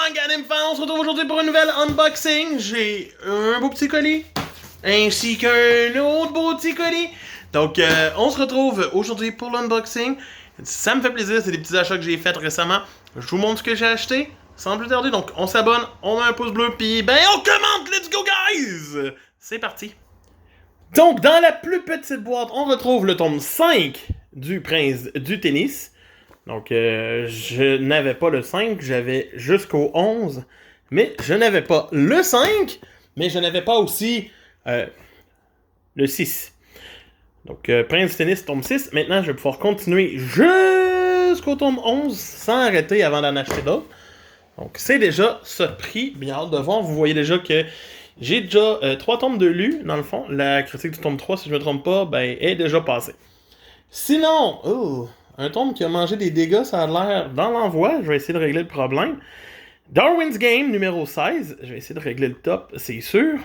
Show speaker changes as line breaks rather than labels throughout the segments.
Manganim Fan, on se retrouve aujourd'hui pour une nouvelle unboxing. J'ai un beau petit colis, ainsi qu'un autre beau petit colis. Donc, on se retrouve aujourd'hui pour l'unboxing. Ça me fait plaisir, c'est des petits achats que j'ai faits récemment. Je vous montre ce que j'ai acheté, sans plus tarder. Donc, on s'abonne, on met un pouce bleu, puis ben on commente, let's go guys! C'est parti! Donc, dans la plus petite boîte, on retrouve le tome 5 du Prince du Tennis. Donc, je n'avais pas le 5, j'avais jusqu'au 11. Mais je n'avais pas le 5, mais je n'avais pas aussi le 6. Donc, Prince du Tennis, tome 6. Maintenant, je vais pouvoir continuer jusqu'au tome 11 sans arrêter avant d'en acheter d'autres. Donc, c'est déjà ce prix. Bien hâte de voir. Vous voyez déjà que j'ai déjà 3 tomes de lus, dans le fond. La critique du tome 3, si je ne me trompe pas, ben, est déjà passée. Sinon, un tome qui a mangé des dégâts, ça a l'air dans l'envoi. Je vais essayer de régler le problème. Darwin's Game, numéro 16. Je vais essayer de régler le top, c'est sûr.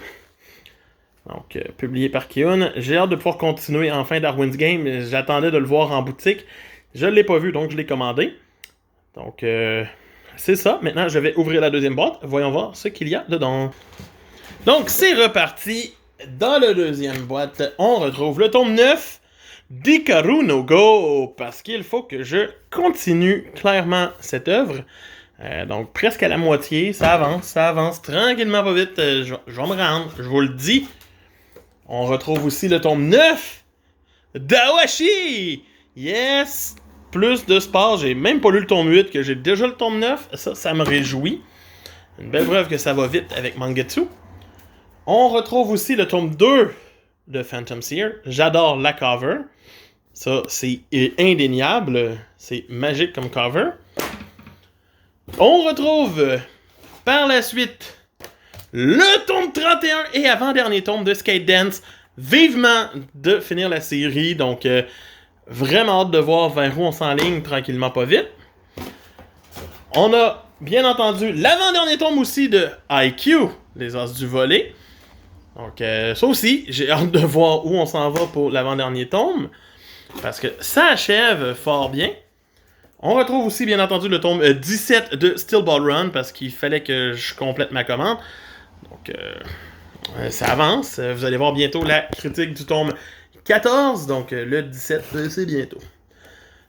Donc, publié par Kiun. J'ai hâte de pouvoir continuer enfin Darwin's Game. J'attendais de le voir en boutique. Je ne l'ai pas vu, donc je l'ai commandé. Donc, c'est ça. Maintenant, je vais ouvrir la deuxième boîte. Voyons voir ce qu'il y a dedans. Donc, c'est reparti. Dans la deuxième boîte, on retrouve le tome 9. d'Hikaru no Go, parce qu'il faut que je continue clairement cette œuvre. Donc presque à la moitié, ça avance tranquillement pas vite, je vais me rendre, je vous le dis. On retrouve aussi le tome 9 d'Awashi! Yes! Plus de sport, j'ai même pas lu le tome 8, que j'ai déjà le tome 9, ça me réjouit. Une belle preuve que ça va vite avec Mangetsu. On retrouve aussi le tome 2 de Phantom Seer. J'adore la cover. Ça, c'est indéniable. C'est magique comme cover. On retrouve par la suite le tome 31 et avant-dernier tome de Skate Dance. Vivement de finir la série. Donc, vraiment hâte de voir vers où on s'enligne tranquillement pas vite. On a, bien entendu, l'avant-dernier tome aussi de IQ, les As du volet. Donc, ça aussi, j'ai hâte de voir où on s'en va pour l'avant-dernier tome. Parce que ça achève fort bien. On retrouve aussi, bien entendu, le tome 17 de Steel Ball Run, parce qu'il fallait que je complète ma commande. Donc, ça avance. Vous allez voir bientôt la critique du tome 14. Donc, le 17, c'est bientôt.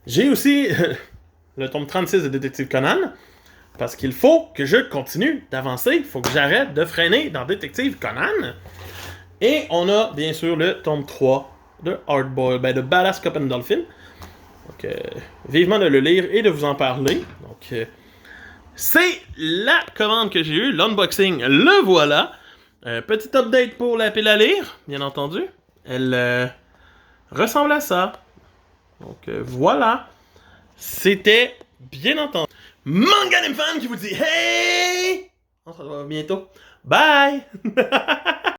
J'ai aussi le tome 36 de Détective Conan. Parce qu'il faut que je continue d'avancer. Il faut que j'arrête de freiner dans Détective Conan. Et on a, bien sûr, le tome 3 de Hardboiled, de Badass Cop and Dolphin. Donc, vivement de le lire et de vous en parler. Donc, c'est la commande que j'ai eue, l'unboxing, le voilà. Petit update pour la pile à lire, bien entendu. Elle ressemble à ça. Donc, voilà. C'était, bien entendu, Manganim Fan qui vous dit hey! On se revoit bientôt. Bye!